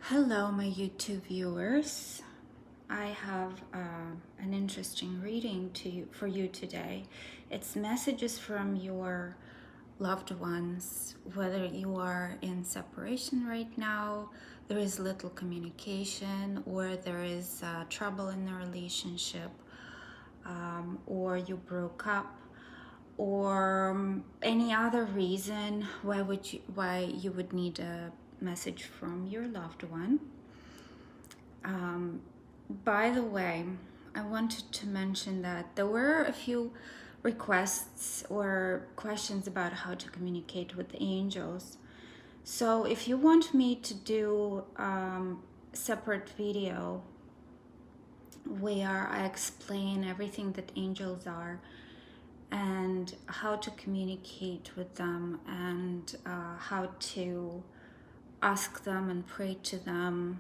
Hello, my YouTube viewers. I have an interesting reading for you today. It's messages from your loved ones, whether you are in separation right now, there is little communication, or there is trouble in the relationship, or you broke up, or any other reason why you would need a message from your loved one. By the way, I wanted to mention that there were a few requests or questions about how to communicate with the angels. So if you want me to do separate video where I explain everything that angels are and how to communicate with them and how to ask them and pray to them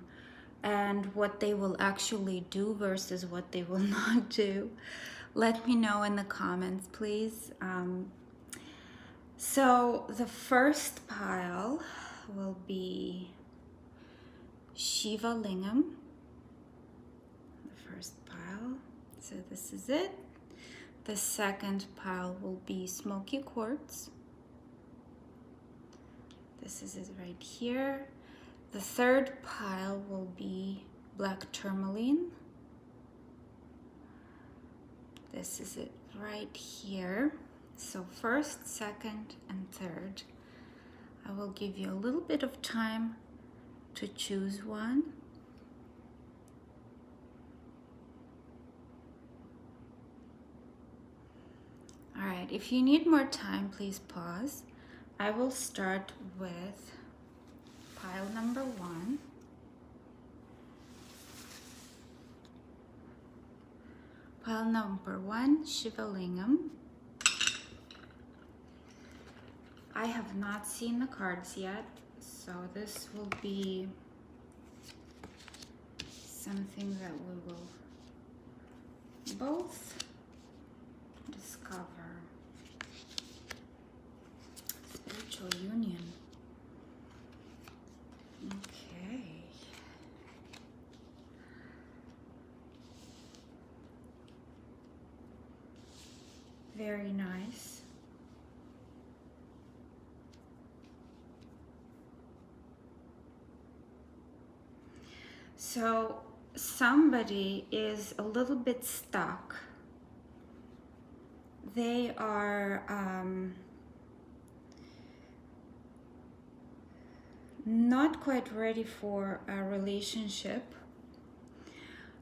and what they will actually do versus what they will not do, let me know in the comments, please. So the first pile will be Shiva Lingam. The first pile. So this is it. The second pile will be Smoky Quartz. This is it right here. The third pile will be Black Tourmaline. This is it right here. So first, second, and third. I will give you a little bit of time to choose one. All right, if you need more time, please pause. I will start with pile number 1. Pile number 1, Shiva Lingam. I have not seen the cards yet, so this will be something that we will both discover. Spiritual union. Okay. Very nice. So somebody is a little bit stuck. They are not quite ready for a relationship,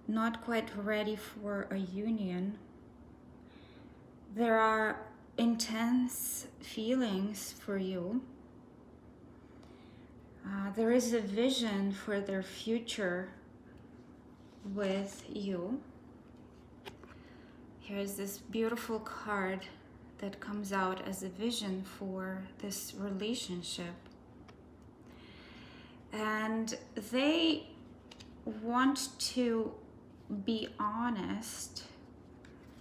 not quite ready for a union. There are intense feelings for you. There is a vision for their future with you. Here's this beautiful card that comes out as a vision for this relationship. And they want to be honest.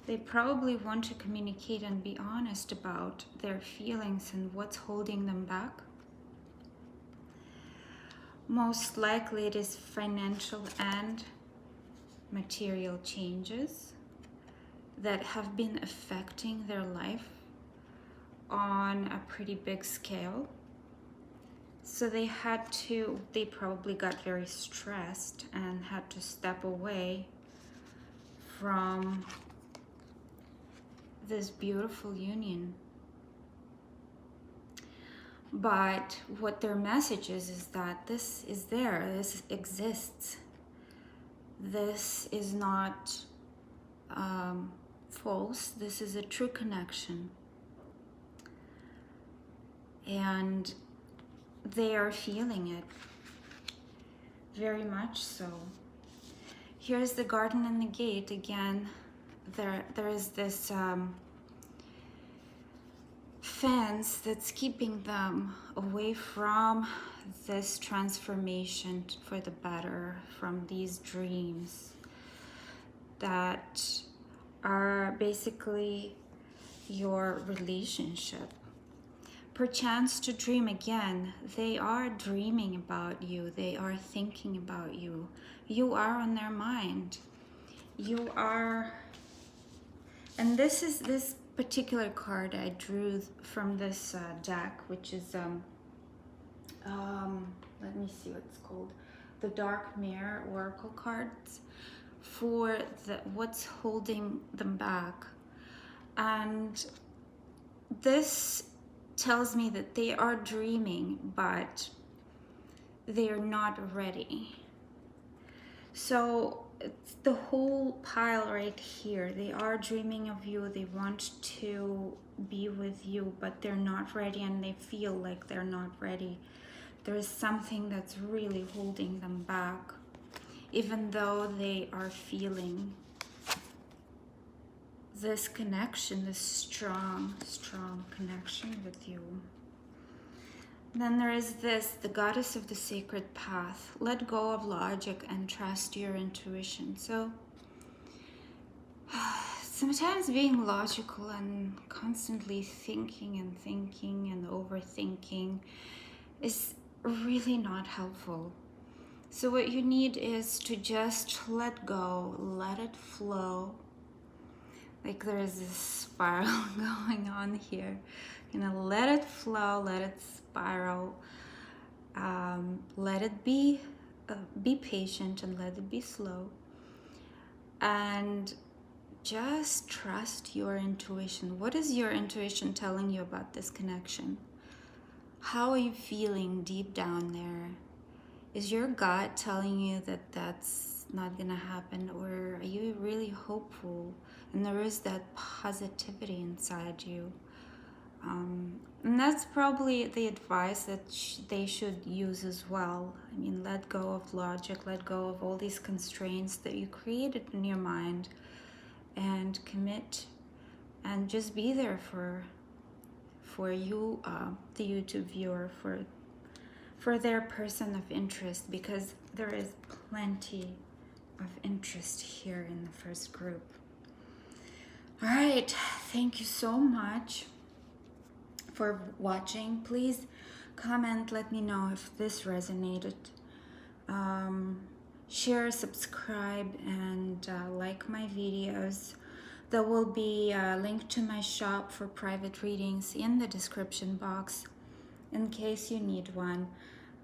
They probably want to communicate and be honest about their feelings and what's holding them back. Most likely it is financial and material changes that have been affecting their life on a pretty big scale. So they probably got very stressed and had to step away from this beautiful union. But what their message is that this is there, this exists. This is not false, this is a true connection. And they are feeling it, very much so. Here's the garden and the gate again. There is this fence that's keeping them away from this transformation for the better, from these dreams that are basically your relationship. perchance to dream again. They are dreaming about you. They are thinking about you. You are on their mind. You are, and this is this particular card I drew from this deck, which is let me see what it's called, the Dark Mirror Oracle cards, for what's holding them back. And this tells me that they are dreaming, but they are not ready. So it's the whole pile right here. They are dreaming of you. They want to be with you, but they're not ready, and they feel like they're not ready. There is something that's really holding them back, even though they are feeling this connection, this strong, strong connection with you. Then there is this, the goddess of the sacred path. Let go of logic and trust your intuition. So sometimes being logical and constantly thinking and overthinking is really not helpful. So what you need is to just let go, let it flow. Like there is this spiral going on here. Let it flow, let it spiral. Let it be patient, and let it be slow. And just trust your intuition. What is your intuition telling you about this connection? How are you feeling deep down there? Is your gut telling you that that's not gonna happen, or are you really hopeful and there is that positivity inside you? And that's probably the advice that they should use as well. I mean, let go of logic, let go of all these constraints that you created in your mind, and commit and just be there for you, the YouTube viewer, for their person of interest, because there is plenty of interest here in the first group. All right, thank you so much for watching. Please comment, let me know if this resonated. Share, subscribe, and like my videos. There will be a link to my shop for private readings in the description box in case you need one.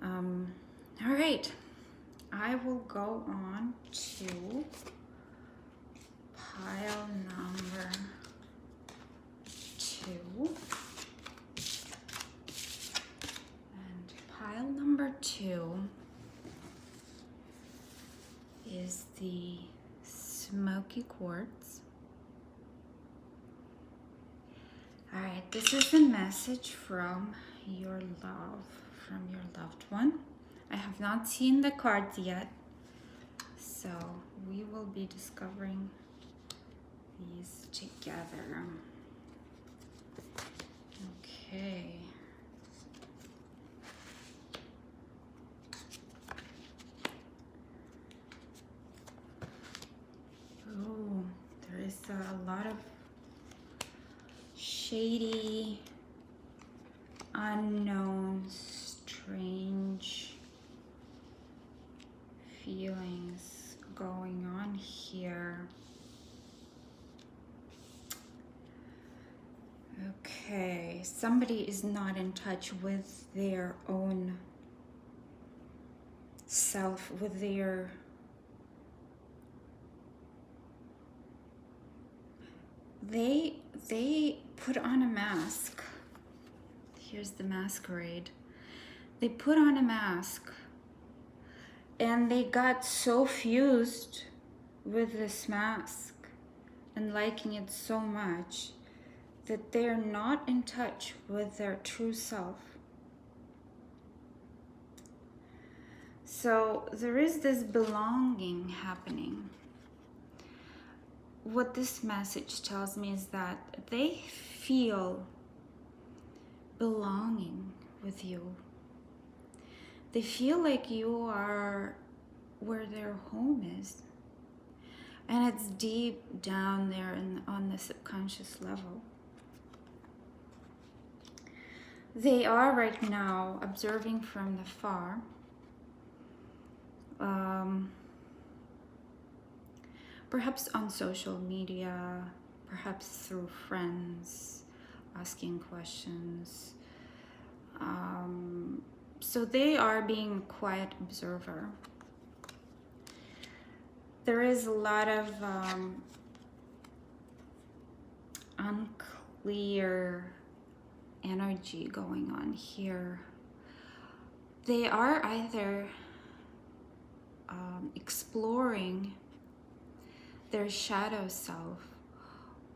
All right, I will go on to pile number 2. And pile number 2 is the smoky quartz. All right, this is the message from your loved one. I have not seen the cards yet, so we will be discovering these together. Okay. Oh, there is a lot of shady, unknown, strange feelings going on here. Okay, somebody is not in touch with their own self, with their they put on a mask. Here's the masquerade. They put on a mask, and they got so fused with this mask and liking it so much that they're not in touch with their true self. So there is this belonging happening. What this message tells me is that they feel belonging with you. They feel like you are where their home is. And it's deep down there on the subconscious level. They are right now observing from the far. Perhaps on social media, perhaps through friends, asking questions. So they are being a quiet observer. There is a lot of unclear energy going on here. They are either exploring their shadow self,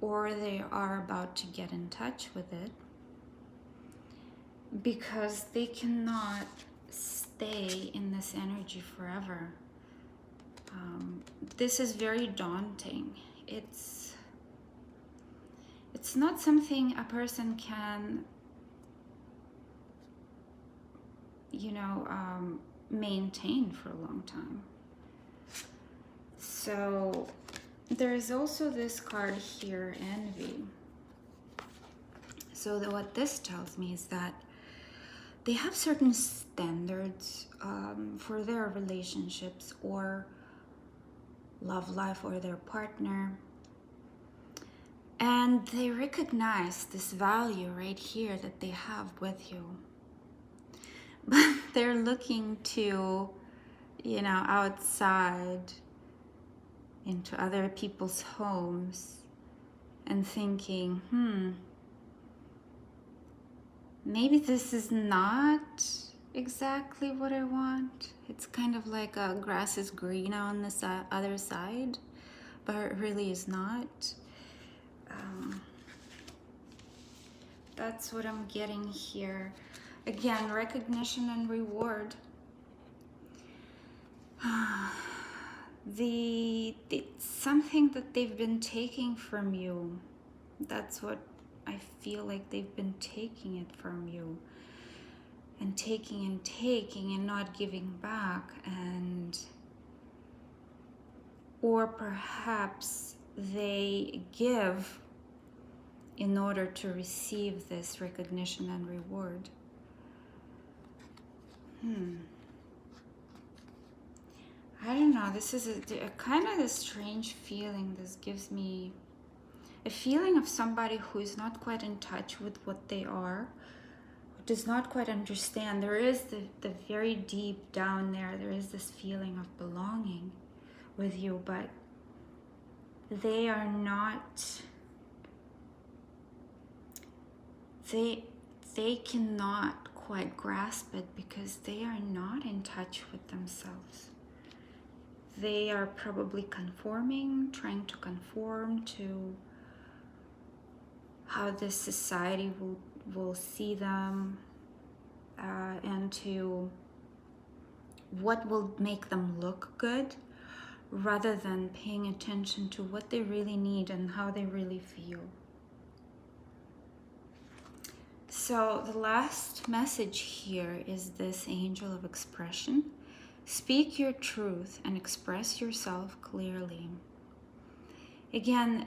or they are about to get in touch with it, because they cannot stay in this energy forever. This is very daunting. It's not something a person can, maintain for a long time. So there's also this card here, envy. So what this tells me is that they have certain standards for their relationships or love life or their partner. And they recognize this value right here that they have with you. But they're looking to, outside into other people's homes and thinking, maybe this is not exactly what I want. It's kind of like grass is green on the other side, but it really is not. That's what I'm getting here. Again, recognition and reward. It's something that they've been taking from you. That's what I feel like. They've been taking it from you, and taking and not giving back, or perhaps they give in order to receive this recognition and reward. I don't know, this is a kind of a strange feeling. This gives me a feeling of somebody who is not quite in touch with what they are, who does not quite understand. There is the very deep down there is this feeling of belonging with you, but they are not, they cannot quite grasp it because they are not in touch with themselves. They are probably conforming, trying to conform to how this society will see them, and to what will make them look good, rather than paying attention to what they really need and how they really feel. So the last message here is this angel of expression. Speak your truth and express yourself clearly. Again,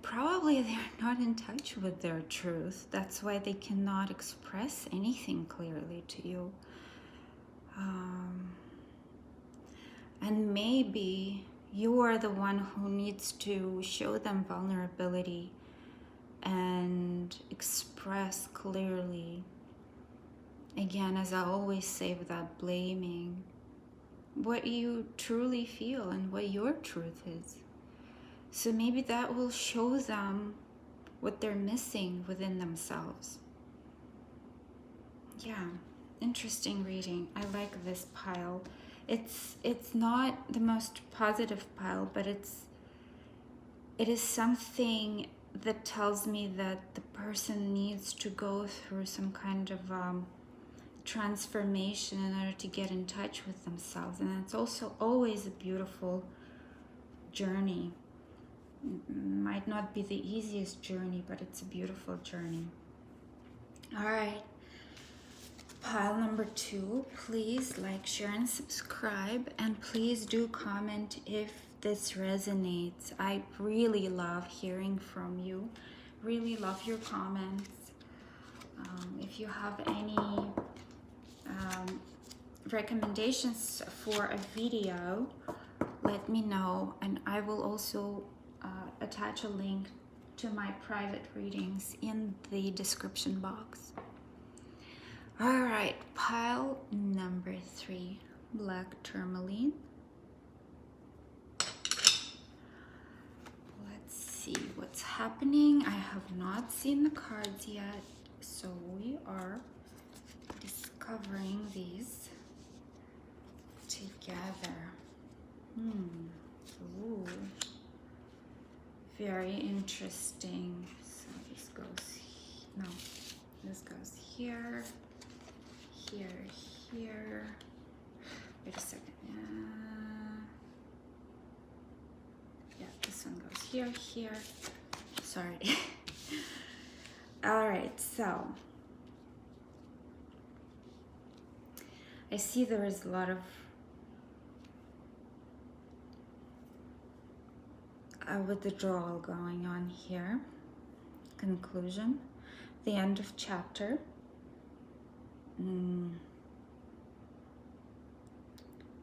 probably they're not in touch with their truth. That's why they cannot express anything clearly to you. And maybe you are the one who needs to show them vulnerability and express clearly. Again, as I always say, without blaming, what you truly feel and what your truth is. So maybe that will show them what they're missing within themselves. Yeah, interesting reading. I like this pile. It's not the most positive pile, but it is something that tells me that the person needs to go through some kind of transformation in order to get in touch with themselves. And it's also always a beautiful journey. It might not be the easiest journey, but it's a beautiful journey. All right, pile number 2, please like, share, and subscribe, and please do comment if this resonates. I really love hearing from you, really love your comments. If you have any recommendations for a video, let me know, and I will also attach a link to my private readings in the description box. All right, pile number 3, black tourmaline. Let's see what's happening. I have not seen the cards yet, so we are discovering these together. Ooh. Very interesting. So this goes, no, this goes here, here, here. Wait a second. Yeah, this one goes here, here. Sorry. All right, so I see there is a lot of withdrawal going on here. Conclusion, the end of chapter.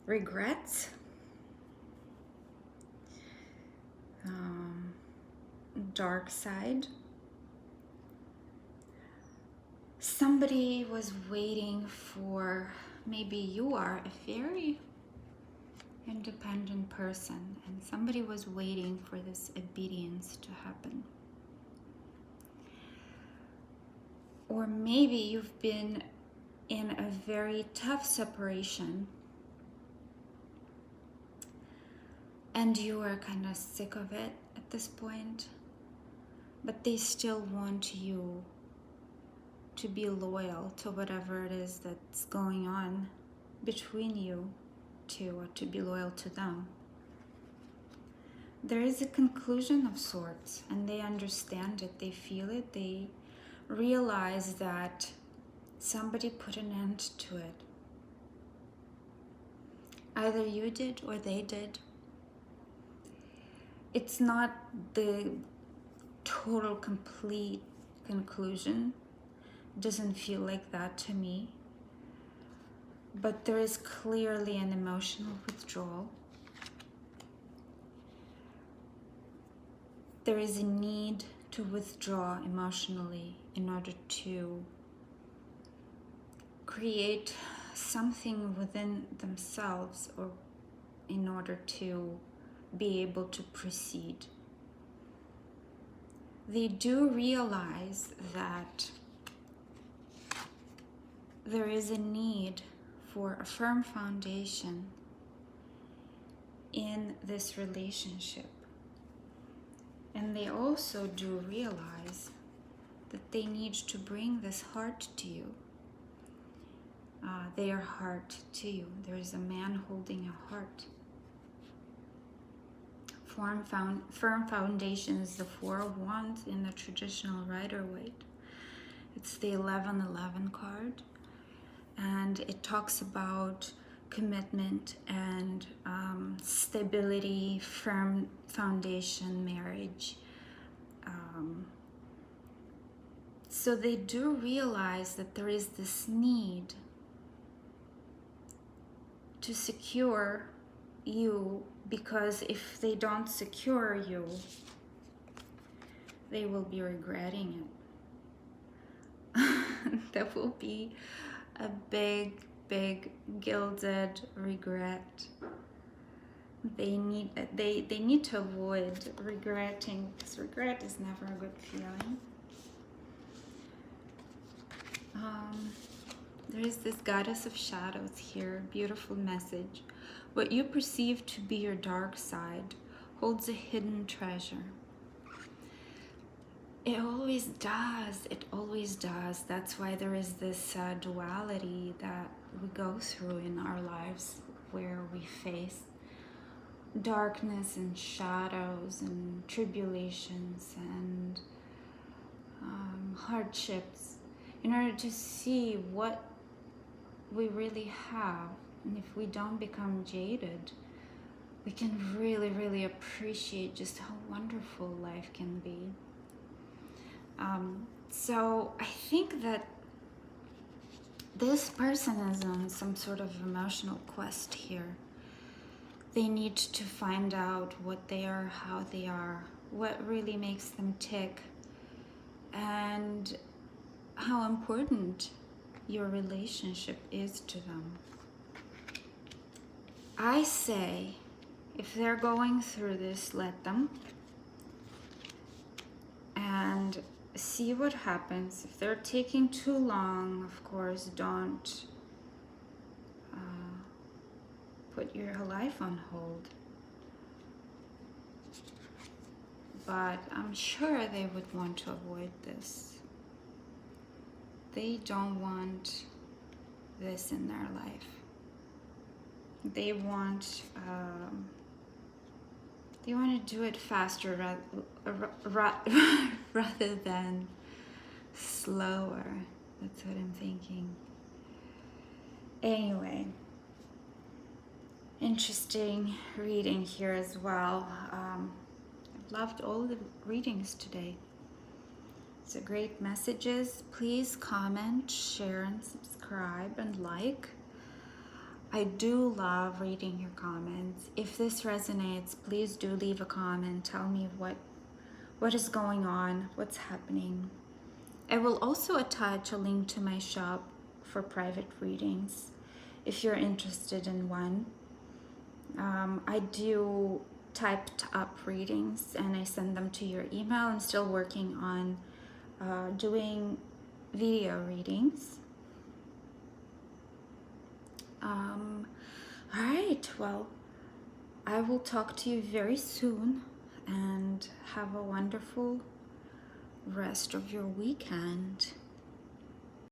Regrets. Dark side. Somebody was waiting for, maybe you are a very independent person, and somebody was waiting for this obedience to happen. Or maybe you've been in a very tough separation and you are kind of sick of it at this point, but they still want you to be loyal to whatever it is that's going on between you two, or to be loyal to them. There is a conclusion of sorts, and they understand it, they feel it, they realize that somebody put an end to it. Either you did or they did. It's not the total, complete conclusion. It doesn't feel like that to me. But there is clearly an emotional withdrawal. There is a need to withdraw emotionally in order to create something within themselves, or in order to be able to proceed. They do realize that there is a need for a firm foundation in this relationship. And they also do realize that they need to bring this heart to you, their heart to you. There is a man holding a heart. Firm foundation is the Four of Wands in the traditional Rider-Waite. It's the 11-11 card, and it talks about commitment and stability, firm foundation, marriage. So they do realize that there is this need to secure you, because if they don't secure you, they will be regretting it. There will be a big, big gilded regret. They need to avoid regretting, because regret is never a good feeling. There is this goddess of shadows here, beautiful message. What you perceive to be your dark side holds a hidden treasure. It always does, it always does. That's why there is this duality that we go through in our lives, where we face darkness and shadows and tribulations and hardships, in order to see what we really have. And if we don't become jaded, we can really, really appreciate just how wonderful life can be. So I think that This person is on some sort of emotional quest here. They need to find out what they are, how they are, what really makes them tick, and how important your relationship is to them. I say, if they're going through this, let them, and see what happens. If they're taking too long, of course, don't put your life on hold. But I'm sure they would want to avoid this. They don't want this in their life. They want to do it faster rather than slower. That's what I'm thinking. Anyway, interesting reading here as well. I've loved all the readings today. It's a great messages. Please comment, share, and subscribe, and like. I do love reading your comments. If this resonates, please do leave a comment. Tell me what is going on, what's happening. I will also attach a link to my shop for private readings if you're interested in one. I do typed up readings and I send them to your email. I'm still working on doing video readings. All right, well, I will talk to you very soon, and have a wonderful rest of your weekend.